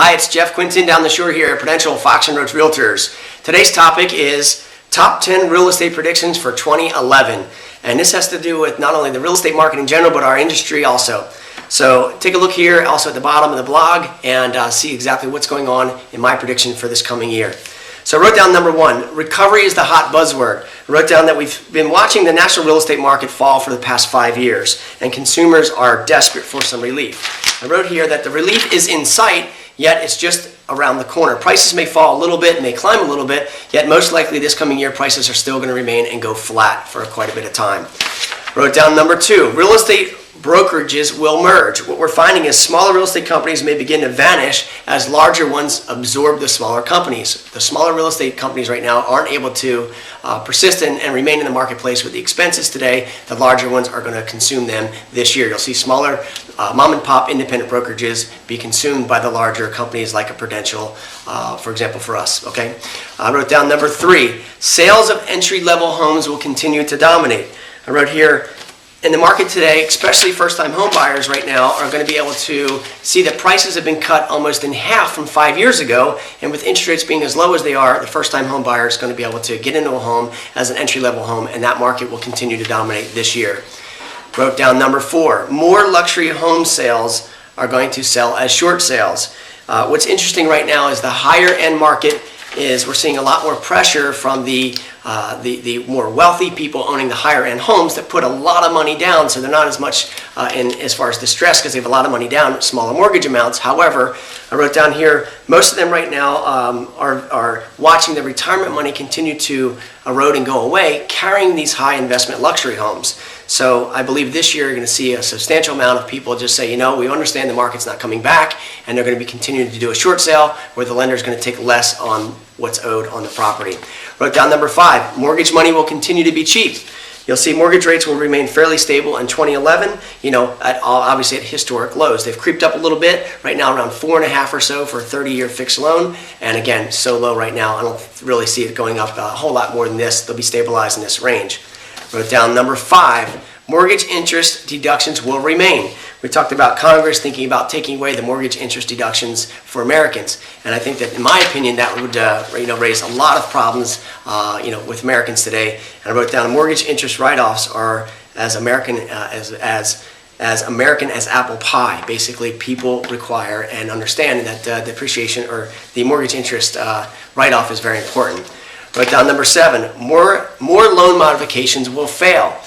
Hi, it's Jeff Quintin down the shore here at Prudential Fox & Roach Realtors. Today's topic is top 10 real estate predictions for 2011. And this has to do with not only the real estate market in general, but our industry also. So take a look here also at the bottom of the blog and see exactly what's going on in my prediction for this coming year. So I wrote down number one, recovery is the hot buzzword. I wrote down that we've been watching the national real estate market fall for the past 5 years, and consumers are desperate for some relief. I wrote here that the relief is in sight, yet it's just around the corner. Prices may fall a little bit, may climb a little bit, yet most likely this coming year prices are still going to remain and go flat for quite a bit of time. I wrote down number two, real estate brokerages will merge. What we're finding is smaller real estate companies may begin to vanish as larger ones absorb the smaller companies. The smaller real estate companies right now aren't able to persist and remain in the marketplace with the expenses today. The larger ones are going to consume them this year. You'll see smaller mom and pop independent brokerages be consumed by the larger companies like a Prudential, for example, for us. Okay, I wrote down number three, sales of entry-level homes will continue to dominate. I wrote here, in the market today, especially first-time home buyers right now are going to be able to see that prices have been cut almost in half from 5 years ago, and with interest rates being as low as they are, the first-time home buyer is going to be able to get into a home as an entry-level home, and that market will continue to dominate this year. Wrote down number four, more luxury home sales are going to sell as short sales. What's interesting right now is the higher-end market is we're seeing a lot more pressure from the more wealthy people owning the higher end homes that put a lot of money down, so they're not as much in as far as distress because they have a lot of money down, smaller mortgage amounts. However, I wrote down here, most of them right now are watching the retirement money continue to erode and go away, carrying these high investment luxury homes. So I believe this year you're going to see a substantial amount of people just say, you know, we understand the market's not coming back, and they're going to be continuing to do a short sale where the lender is going to take less on what's owed on the property. Wrote down number five, mortgage money will continue to be cheap. You'll see mortgage rates will remain fairly stable in 2011, you know, obviously at historic lows. They've creeped up a little bit, right now around 4.5 or so for a 30-year fixed loan, and again, so low right now, I don't really see it going up a whole lot more than this. They'll be stabilized in this range. Wrote down number five, mortgage interest deductions will remain. We talked about Congress thinking about taking away the mortgage interest deductions for Americans, and I think that, in my opinion, that would raise a lot of problems with Americans today. And I wrote down mortgage interest write-offs are as American as American as apple pie. Basically, people require and understand that depreciation or the mortgage interest write-off is very important. Wrote down number seven, more loan modifications will fail.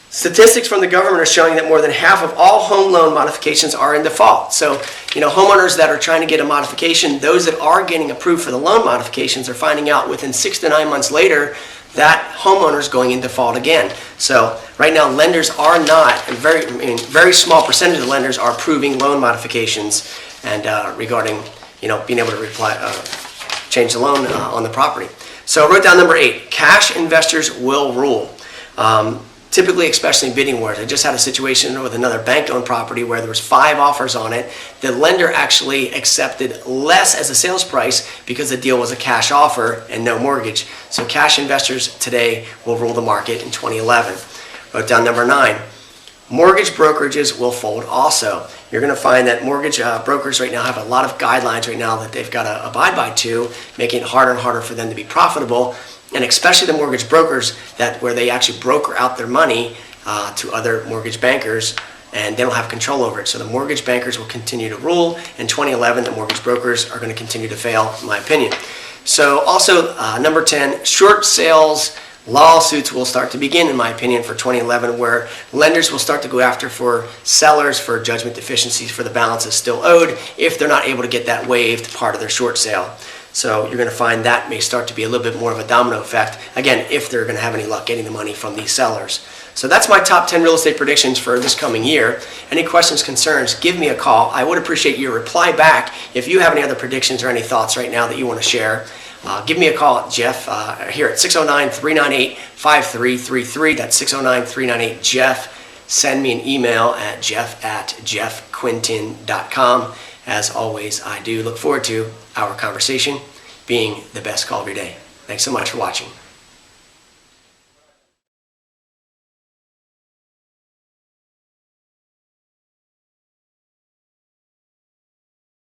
Statistics from the government are showing that more than half of all home loan modifications are in default. So, homeowners that are trying to get a modification, those that are getting approved for the loan modifications are finding out within 6 to 9 months later that homeowner is going in default again. So right now, lenders are not, a very small percentage of the lenders are approving loan modifications and regarding, being able to change the loan on the property. So I wrote down number eight, cash investors will rule. Typically, especially in bidding wars. I just had a situation with another bank-owned property where there was 5 offers on it. The lender actually accepted less as a sales price because the deal was a cash offer and no mortgage. So cash investors today will rule the market in 2011. Wrote down number 9. Mortgage brokerages will fold also. You're going to find that mortgage brokers right now have a lot of guidelines right now that they've got to abide by to, making it harder and harder for them to be profitable. And especially the mortgage brokers where they actually broker out their money to other mortgage bankers, and they don't have control over it. So the mortgage bankers will continue to rule. In 2011, the mortgage brokers are going to continue to fail, in my opinion. So also, number 10, short sales lawsuits will start to begin, in my opinion, for 2011, where lenders will start to go after for sellers for judgment deficiencies for the balances still owed if they're not able to get that waived part of their short sale. So you're going to find that may start to be a little bit more of a domino effect, again, if they're going to have any luck getting the money from these sellers. So that's my top 10 real estate predictions for this coming year. Any questions, concerns, give me a call. I would appreciate your reply back if you have any other predictions or any thoughts right now that you want to share. Give me a call at Jeff here at 609-398-5333. That's 609-398-JEFF. Send me an email at jeff@jeffquintin.com. As always, I do look forward to our conversation being the best call of your day. Thanks so much for watching.